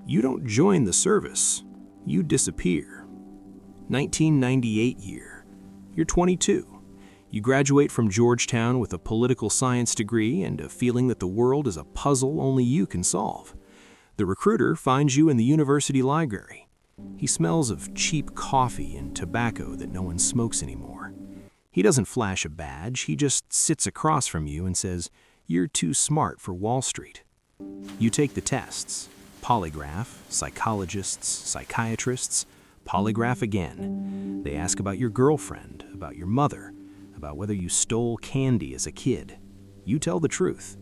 You don't join the service, you disappear. 1998 year. You're 22. You graduate from Georgetown with a political science degree and a feeling that the world is a puzzle only you can solve. The recruiter finds you in the university library. He smells of cheap coffee and tobacco that no one smokes anymore. He doesn't flash a badge, he just sits across from you and says, "You're too smart for Wall Street." You take the tests. Polygraph, psychologists, psychiatrists, polygraph again. They ask about your girlfriend, about your mother, about whether you stole candy as a kid. You tell the truth.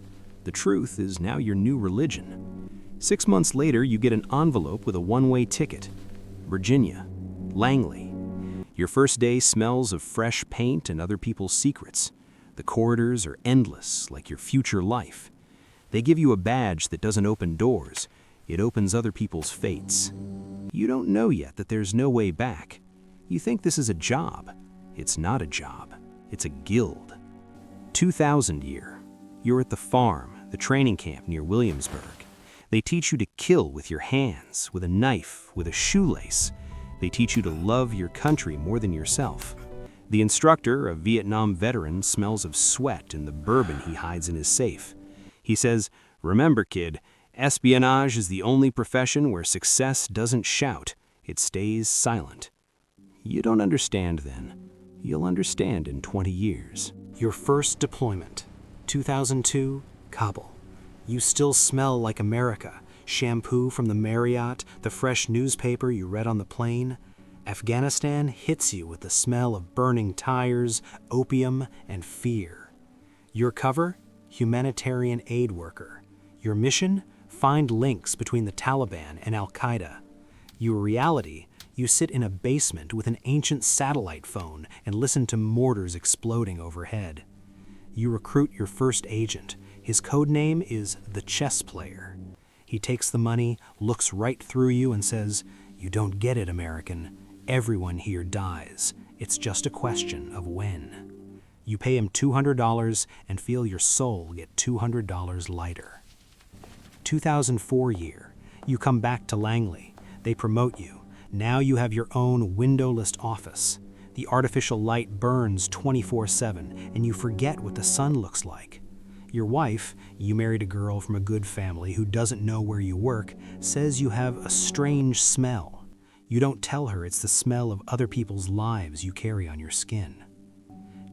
The truth is now your new religion. 6 months later, you get an envelope with a one-way ticket. Virginia, Langley. Your first day smells of fresh paint and other people's secrets. The corridors are endless, like your future life. They give you a badge that doesn't open doors. It opens other people's fates. You don't know yet that there's no way back. You think this is a job. It's not a job. It's a guild. 2000 year. You're at the farm, the training camp near Williamsburg. They teach you to kill with your hands, with a knife, with a shoelace. They teach you to love your country more than yourself. The instructor, a Vietnam veteran, smells of sweat and the bourbon he hides in his safe. He says, "Remember, kid, espionage is the only profession where success doesn't shout, it stays silent." You don't understand then. You'll understand in 20 years. Your first deployment, 2002, Kabul. You still smell like America. Shampoo from the Marriott, the fresh newspaper you read on the plane. Afghanistan hits you with the smell of burning tires, opium, and fear. Your cover? Humanitarian aid worker. Your mission? Find links between the Taliban and Al-Qaeda. Your reality? You sit in a basement with an ancient satellite phone and listen to mortars exploding overhead. You recruit your first agent. His code name is the chess player. He takes the money, looks right through you and says, "You don't get it, American. Everyone here dies. It's just a question of when." You pay him $200 and feel your soul get $200 lighter. 2004 year. You come back to Langley. They promote you. Now you have your own windowless office. The artificial light burns 24/7 and you forget what the sun looks like. Your wife, you married a girl from a good family who doesn't know where you work, says you have a strange smell. You don't tell her it's the smell of other people's lives you carry on your skin.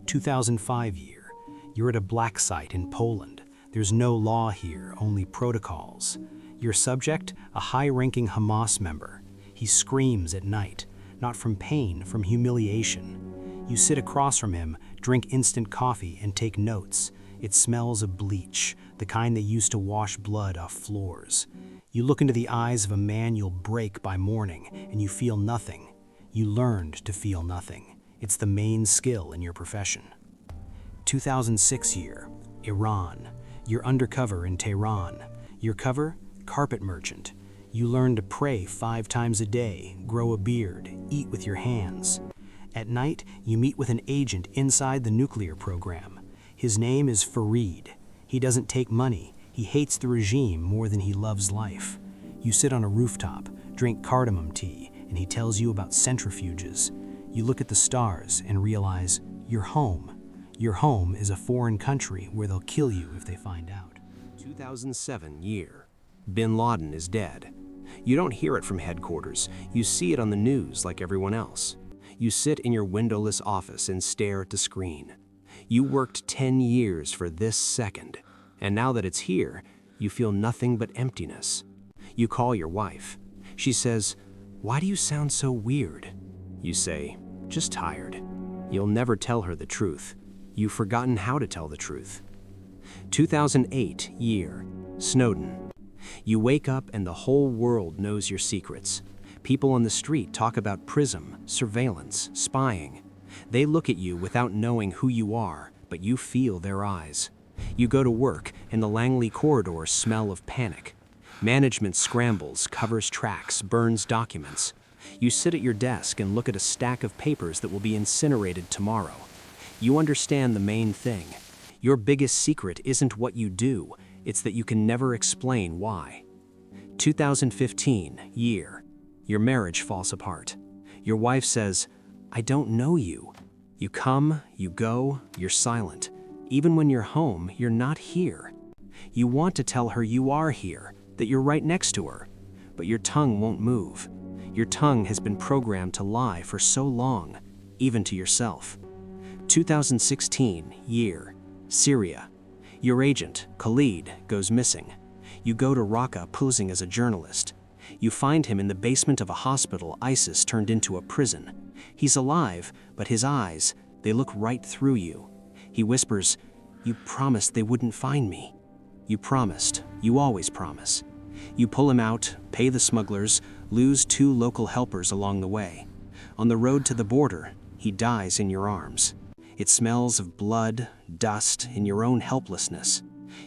2005 year. You're at a black site in Poland. There's no law here, only protocols. Your subject, a high-ranking Hamas member. He screams at night, not from pain, from humiliation. You sit across from him, drink instant coffee, and take notes. It smells of bleach, the kind they used to wash blood off floors. You look into the eyes of a man you'll break by morning, and you feel nothing. You learned to feel nothing. It's the main skill in your profession. 2006 year, Iran. You're undercover in Tehran. Your cover? Carpet merchant. You learn to pray 5 times a day, grow a beard, eat with your hands. At night, you meet with an agent inside the nuclear program. His name is Fareed. He doesn't take money. He hates the regime more than he loves life. You sit on a rooftop, drink cardamom tea, and he tells you about centrifuges. You look at the stars and realize you're home. Your home is a foreign country where they'll kill you if they find out. 2007 year. Bin Laden is dead. You don't hear it from headquarters. You see it on the news like everyone else. You sit in your windowless office and stare at the screen. You worked 10 years for this second, and now that it's here, you feel nothing but emptiness. You call your wife. She says, "Why do you sound so weird?" You say, "Just tired." You'll never tell her the truth. You've forgotten how to tell the truth. 2008 year. Snowden. You wake up and the whole world knows your secrets. People on the street talk about PRISM, surveillance, spying. They look at you without knowing who you are, but you feel their eyes. You go to work and the Langley corridors smell of panic. Management scrambles, covers tracks, burns documents. You sit at your desk and look at a stack of papers that will be incinerated tomorrow. You understand the main thing. Your biggest secret isn't what you do, it's that you can never explain why. 2015 year. Your marriage falls apart. Your wife says, "I don't know you." You come, you go, you're silent. Even when you're home, you're not here. You want to tell her you are here, that you're right next to her, but your tongue won't move. Your tongue has been programmed to lie for so long, even to yourself. 2016 year, Syria. Your agent, Khalid, goes missing. You go to Raqqa posing as a journalist. You find him in the basement of a hospital ISIS turned into a prison. He's alive, but his eyes, they look right through you. He whispers, "You promised they wouldn't find me." You promised. You always promise. You pull him out, pay the smugglers, lose 2 local helpers along the way. On the road to the border, he dies in your arms. It smells of blood, dust, and your own helplessness.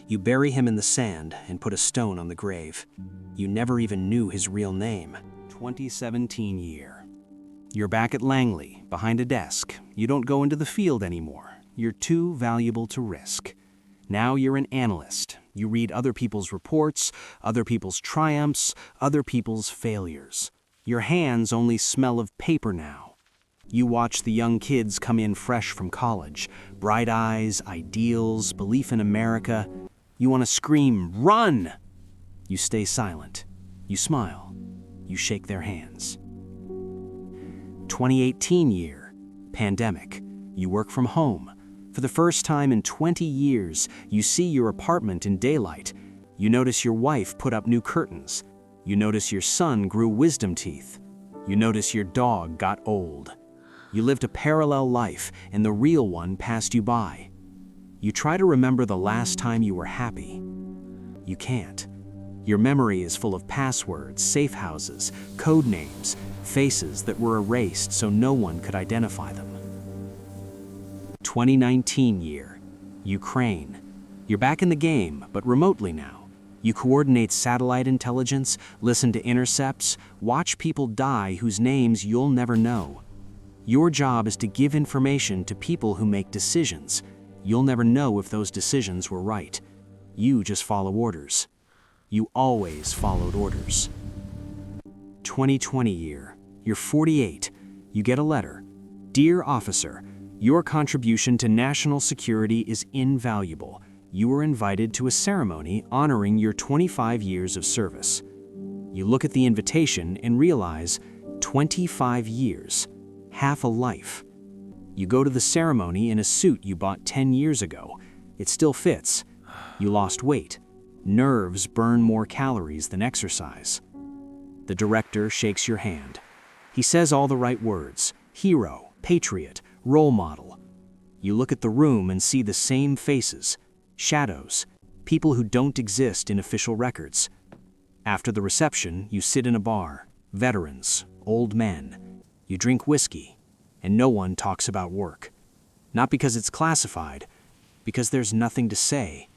You bury him in the sand and put a stone on the grave. You never even knew his real name. 2017 year. You're back at Langley, behind a desk. You don't go into the field anymore. You're too valuable to risk. Now you're an analyst. You read other people's reports, other people's triumphs, other people's failures. Your hands only smell of paper now. You watch the young kids come in fresh from college. Bright eyes, ideals, belief in America. You want to scream, "Run!" You stay silent. You smile. You shake their hands. 2018 year, pandemic. You work from home. For the first time in 20 years, you see your apartment in daylight. You notice your wife put up new curtains. You notice your son grew wisdom teeth. You notice your dog got old. You lived a parallel life, and the real one passed you by. You try to remember the last time you were happy. You can't. Your memory is full of passwords, safe houses, code names, faces that were erased so no one could identify them. 2019 year, Ukraine. You're back in the game, but remotely now. You coordinate satellite intelligence, listen to intercepts, watch people die whose names you'll never know. Your job is to give information to people who make decisions. You'll never know if those decisions were right. You just follow orders. You always followed orders. 2020 year, you're 48. You get a letter. "Dear officer, your contribution to national security is invaluable. You were invited to a ceremony honoring your 25 years of service." You look at the invitation and realize 25 years. Half a life. You go to the ceremony in a suit you bought 10 years ago. It still fits. You lost weight. Nerves burn more calories than exercise. The director shakes your hand. He says all the right words: hero, patriot, role model. You look at the room and see the same faces, shadows, people who don't exist in official records. After the reception, you sit in a bar, veterans, old men. You drink whiskey, and no one talks about work. Not because it's classified, because there's nothing to say.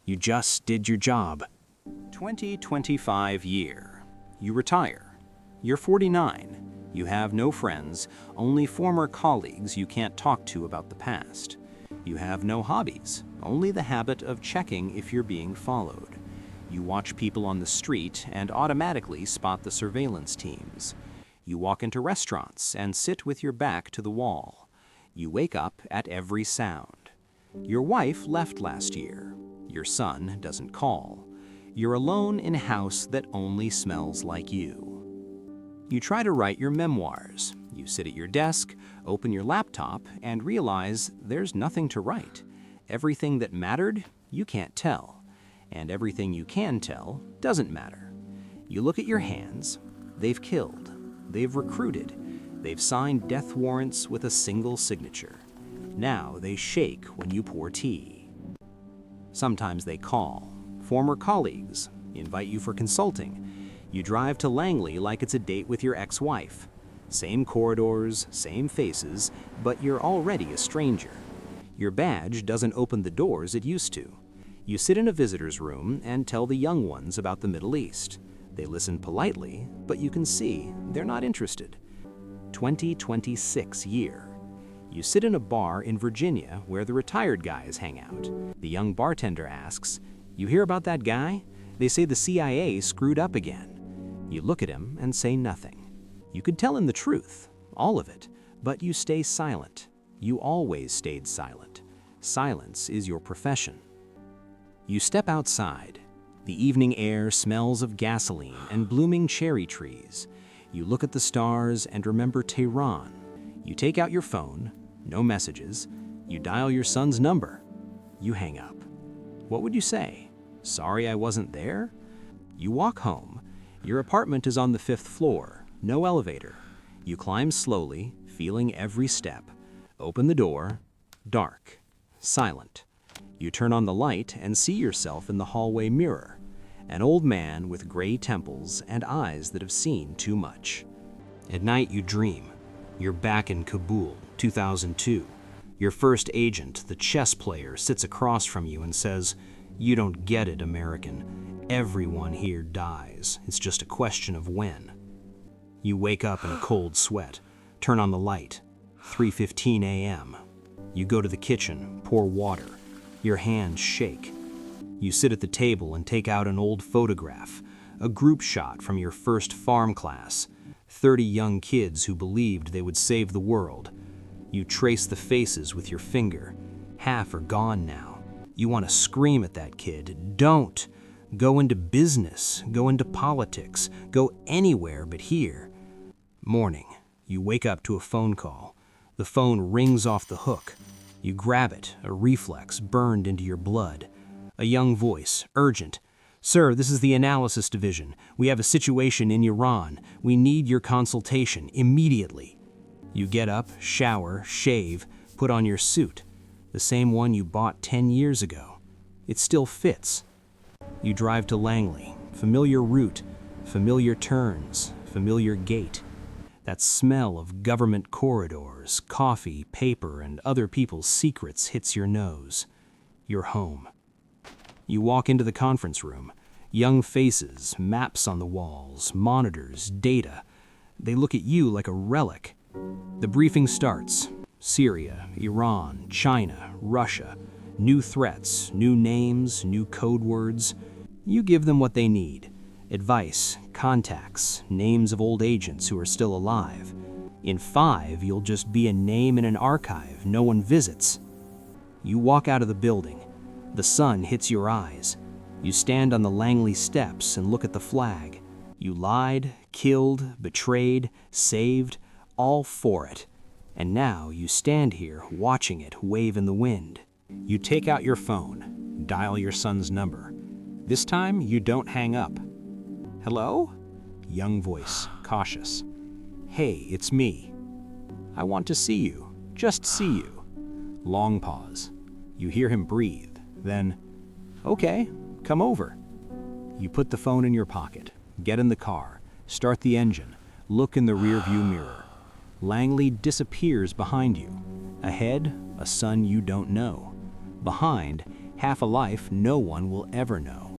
You just did your job. 2025 year. You retire. You're 49. You have no friends, only former colleagues you can't talk to about the past. You have no hobbies, only the habit of checking if you're being followed. You watch people on the street and automatically spot the surveillance teams. You walk into restaurants and sit with your back to the wall. You wake up at every sound. Your wife left last year. Your son doesn't call. You're alone in a house that only smells like you. You try to write your memoirs. You sit at your desk, open your laptop, and realize there's nothing to write. Everything that mattered, you can't tell. And everything you can tell doesn't matter. You look at your hands. They've killed. They've recruited. They've signed death warrants with a single signature. Now they shake when you pour tea. Sometimes they call. Former colleagues invite you for consulting. You drive to Langley like it's a date with your ex-wife. Same corridors, same faces, but you're already a stranger. Your badge doesn't open the doors it used to. You sit in a visitor's room and tell the young ones about the Middle East. They listen politely, but you can see they're not interested. 2026 year. You sit in a bar in Virginia where the retired guys hang out. The young bartender asks, "You hear about that guy? They say the CIA screwed up again. You look at him and say nothing. You could tell him the truth, all of it, but you stay silent. You always stayed silent. Silence is your profession. You step outside. The evening air smells of gasoline and blooming cherry trees. You look at the stars and remember Tehran. You take out your phone, no messages. You dial your son's number. You hang up. What would you say? Sorry I wasn't there? You walk home. Your apartment is on the 5th floor, no elevator. You climb slowly, feeling every step. Open the door, dark, silent. You turn on the light and see yourself in the hallway mirror. An old man with gray temples and eyes that have seen too much. At night you dream. You're back in Kabul, 2002. Your first agent, the chess player, sits across from you and says, "You don't get it, American. Everyone here dies. It's just a question of when." You wake up in a cold sweat, turn on the light, 3:15 a.m. You go to the kitchen, pour water. Your hands shake. You sit at the table and take out an old photograph, a group shot from your first farm class, 30 young kids who believed they would save the world. You trace the faces with your finger. Half are gone now. You want to scream at that kid, "Don't! Go into business, go into politics, go anywhere but here." Morning, you wake up to a phone call. The phone rings off the hook. You grab it, a reflex burned into your blood. A young voice, urgent. "Sir, this is the analysis division. We have a situation in Iran. We need your consultation immediately." You get up, shower, shave, put on your suit. The same one you bought 10 years ago. It still fits. You drive to Langley. Familiar route, familiar turns, familiar gate. That smell of government corridors, coffee, paper, and other people's secrets hits your nose. You're home. You walk into the conference room. Young faces, maps on the walls, monitors, data. They look at you like a relic. The briefing starts. Syria, Iran, China, Russia. New threats, new names, new code words. You give them what they need. Advice, contacts, names of old agents who are still alive. In 5, you'll just be a name in an archive no one visits. You walk out of the building. The sun hits your eyes. You stand on the Langley steps and look at the flag. You lied, killed, betrayed, saved, all for it. And now you stand here watching it wave in the wind. You take out your phone, dial your son's number. This time you don't hang up. "Hello?" Young voice, cautious. "Hey, it's me. I want to see you, just see you." Long pause. You hear him breathe. Then, "Okay, come over." You put the phone in your pocket, get in the car, start the engine, look in the rearview mirror. Langley disappears behind you. Ahead, a son you don't know. Behind, half a life no one will ever know.